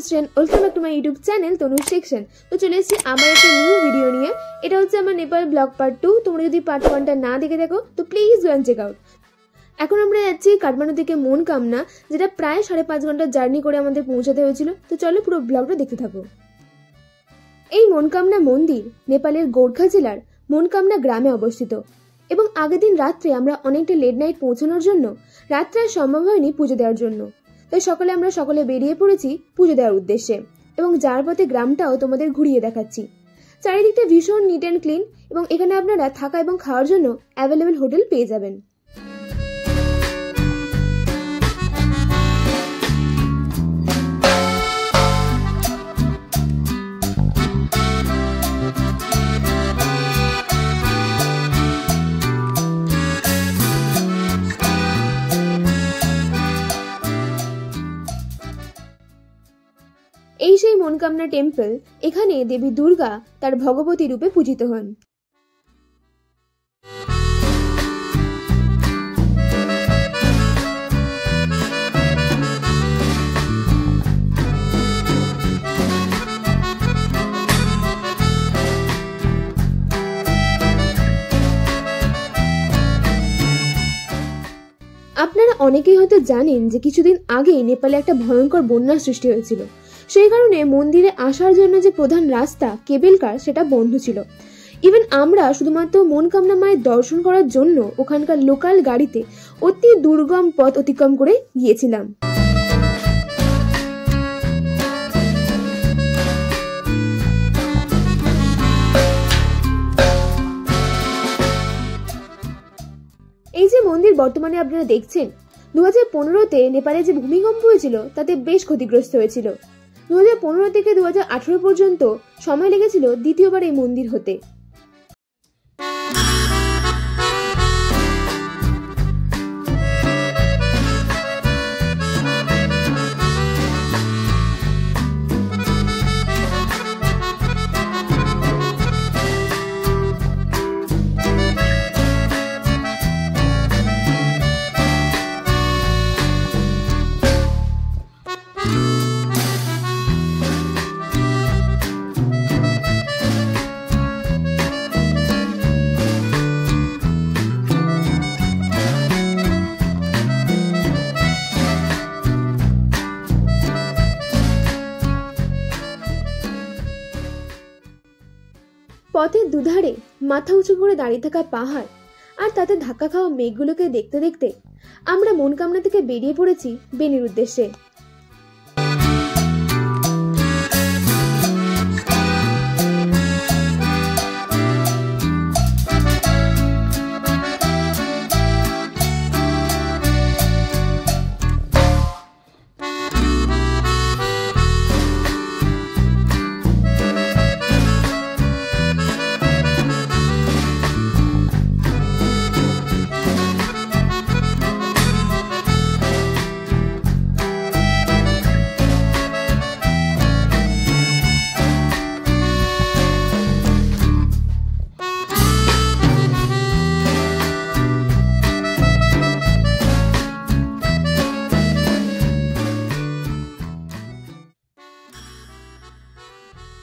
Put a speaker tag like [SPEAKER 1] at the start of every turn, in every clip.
[SPEAKER 1] তনুশ্রেন, welcome back to my YouTube channel Tanu section. তো চলে এসেছি আমার একটা নিউ ভিডিও নিয়ে। এটা হচ্ছে আমার নেপাল ব্লগ পার্ট 2। তোমরা যদি পার্ট 1টা না দেখে থাকো তো please go and check out. এখন আমরা যাচ্ছি কাঠমান্ডু থেকে মনকামনা, যেটা প্রায় 5.5 ঘন্টার জার্নি করে আমাদের পৌঁছাতে হয়েছিল। তো চলো পুরো ব্লগটা দেখতে থাকো। এই মনকামনা মন্দির নেপালের গোর্খা জেলার মনকামনা গ্রামে অবস্থিত এবং আগের দিন রাত্রে আমরা অনেকটা লেট নাইট পৌঁছানোর জন্য রাত্রে আর সম্ভব হয়নি পুজো দেওয়ার জন্য। তাই সকালে আমরা সকলে বেরিয়ে পড়েছি পুজো দেওয়ার উদ্দেশ্যে এবং যার পথে গ্রামটাও তোমাদের ঘুরিয়ে দেখাচ্ছি। চারিদিকটা ভীষণ নিট অ্যান্ড ক্লিন এবং এখানে আপনারা থাকা এবং খাওয়ার জন্য অ্যাভেলেবেল হোটেল পেয়ে যাবেন। এই সেই মনকামনা টেম্পল। এখানে দেবী দুর্গা তার ভগবতী রূপে পূজিত হন। আপনারা অনেকেই হয়তো জানেন যে কিছুদিন আগেই নেপালে একটা ভয়ঙ্কর বন্যার সৃষ্টি হয়েছিল। সেই কারণে মন্দিরে আসার জন্য যে প্রধান রাস্তা কেবল কার সেটা বন্ধ ছিল। ইভেন আমরা শুধুমাত্র মনকামনা মায়ের দর্শন করার জন্য ওখানকার লোকাল গাড়িতে অতি দুর্গম পথ অতিক্রম করে গিয়েছিলাম। এই যে মন্দির বর্তমানে আপনারা দেখছেন, 2015-তে নেপালে যে ভূমিকম্প হয়েছিল তাতে বেশ ক্ষতিগ্রস্ত হয়েছিল। 2015 থেকে 2018 পর্যন্ত সময় লেগেছিল দ্বিতীয়বার এই মন্দির হতে। পথের দুধারে মাথা উঁচু করে দাঁড়িয়ে থাকা পাহাড় আর তাতে ধাক্কা খাওয়া মেঘগুলোকে দেখতে দেখতে আমরা মনকামনা থেকে বেরিয়ে পড়েছি বেনির উদ্দেশ্যে।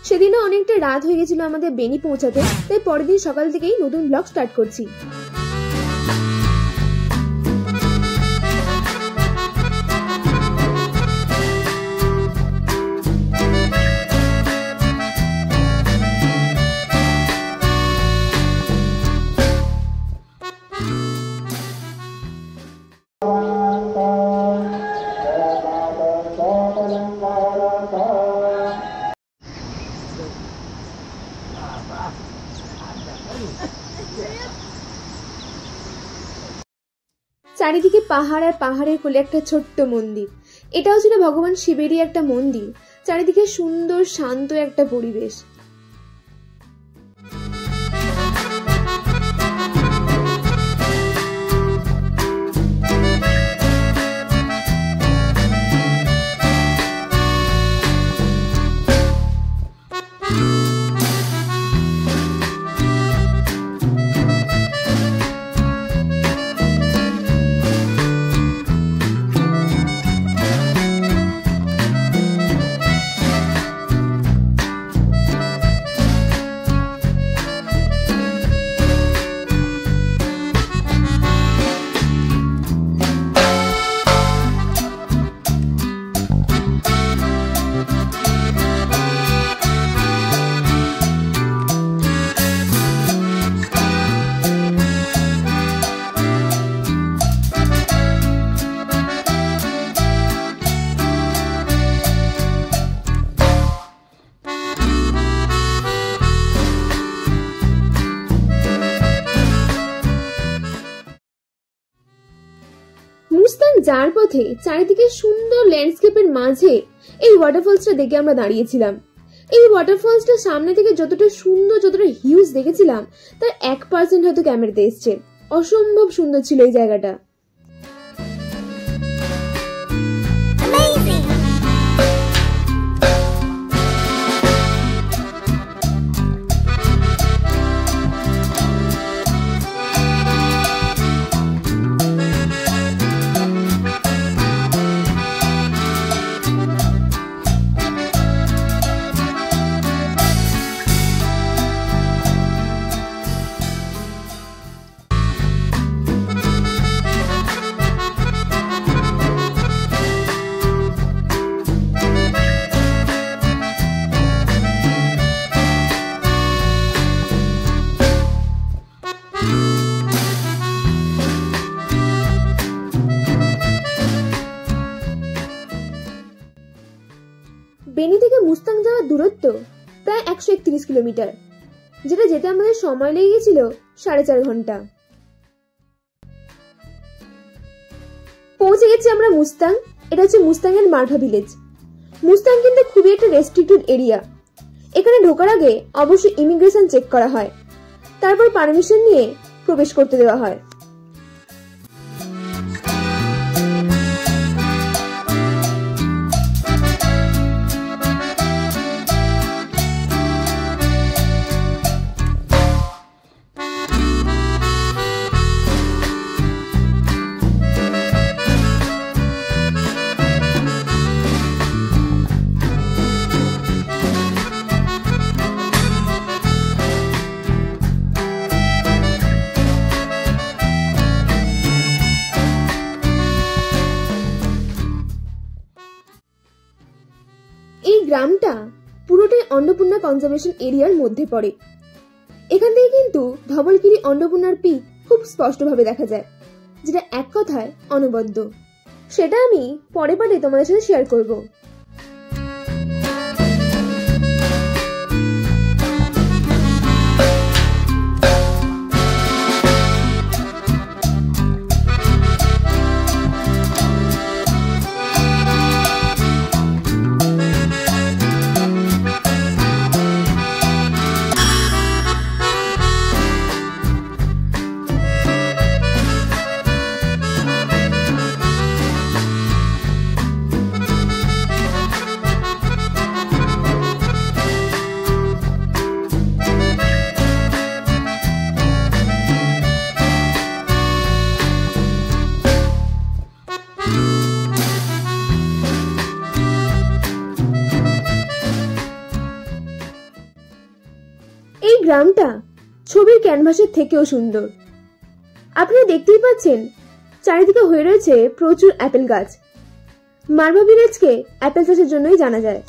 [SPEAKER 1] সেদিনও অনেকটা রাত হয়ে গেছিল আমাদের বেনি পৌঁছাতে, তাই পরের দিন সকাল থেকেই নতুন ব্লগ স্টার্ট করছি। চারিদিকে পাহাড় আর পাহাড়ের কোলে একটা ছোট্ট মন্দির। এটাও ছিল ভগবান শিবেরই একটা মন্দির। চারিদিকে সুন্দর শান্ত একটা পরিবেশ। মুস্তাং যাওয়ার পথে চারিদিকে সুন্দর ল্যান্ডস্কেপের মাঝে এই ওয়াটারফলসটা দেখে আমরা দাঁড়িয়েছিলাম। এই ওয়াটারফলসটা সামনে থেকে যতটা সুন্দর, যতটা হিউজ দেখেছিলাম তার 1% হয়তো ক্যামেরাতে এসছে। অসম্ভব সুন্দর ছিল এই জায়গাটা। বেনি থেকে মুস্তাং যাওয়ার দূরত্ব প্রায় 131 কিলোমিটার, যেটা যেতে আমাদের সময় লেগে গেছিল 4.5 ঘন্টা। পৌঁছে গেছি আমরা মুস্তাং। এটা হচ্ছে মুস্তাং এর মারভা ভিলেজ। মুস্তাং কিন্তু খুবই একটা রেস্ট্রিক্টেড এরিয়া। এখানে ঢোকার আগে অবশ্যই ইমিগ্রেশন চেক করা হয়, তারপর পারমিশন নিয়ে প্রবেশ করতে দেওয়া হয়। এই গ্রামটা পুরোটাই অন্নপূর্ণা কনজারভেশন এরিয়ার মধ্যে পড়ে। এখান থেকে কিন্তু ধবলগিরি অন্নপূর্ণার পিক খুব স্পষ্টভাবে দেখা যায়, যেটা এক কথায় অনবদ্য। সেটা আমি পরে পরে তোমাদের সাথে শেয়ার করব। এই গ্রামটা ছবির ক্যানভাসের থেকেও সুন্দর। আপনারা দেখতেই পাচ্ছেন চারিদিকে হয়ে রয়েছে প্রচুর অ্যাপেল গাছ। মারভা ভিলেজকে অ্যাপেল চাষের জন্যই জানা যায়।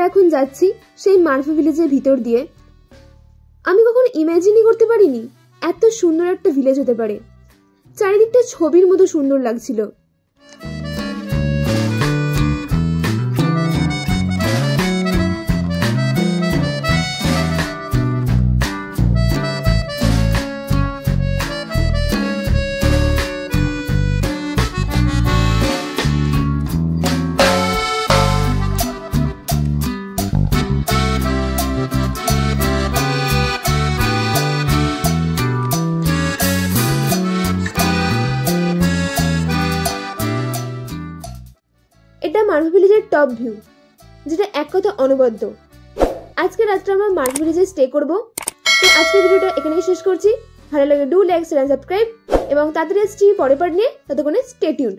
[SPEAKER 1] এখন যাচ্ছি সেই মারফি ভিলেজের ভিতর দিয়ে। আমি কখনো ইমাজিনই করতে পারিনি এত সুন্দর একটা ভিলেজ হতে পারে। চারিদিকটা ছবির মতো সুন্দর লাগছিল। এটা মারফি ভিলেজের টপ ভিউ, যেটা এক কথা অনবদ্য। আজকে রাতটা আমরা মারফি ভিলেজে স্টে করব। তো আজকের ভিডিওটা এখানেই শেষ করছি। ভালো লাগে ডু লাইক, শেয়ার, সাবস্ক্রাইব এবং তাড়াতাড়ি আসছি পরের পার্ট নিয়ে। ততক্ষণে স্টে টিউনড।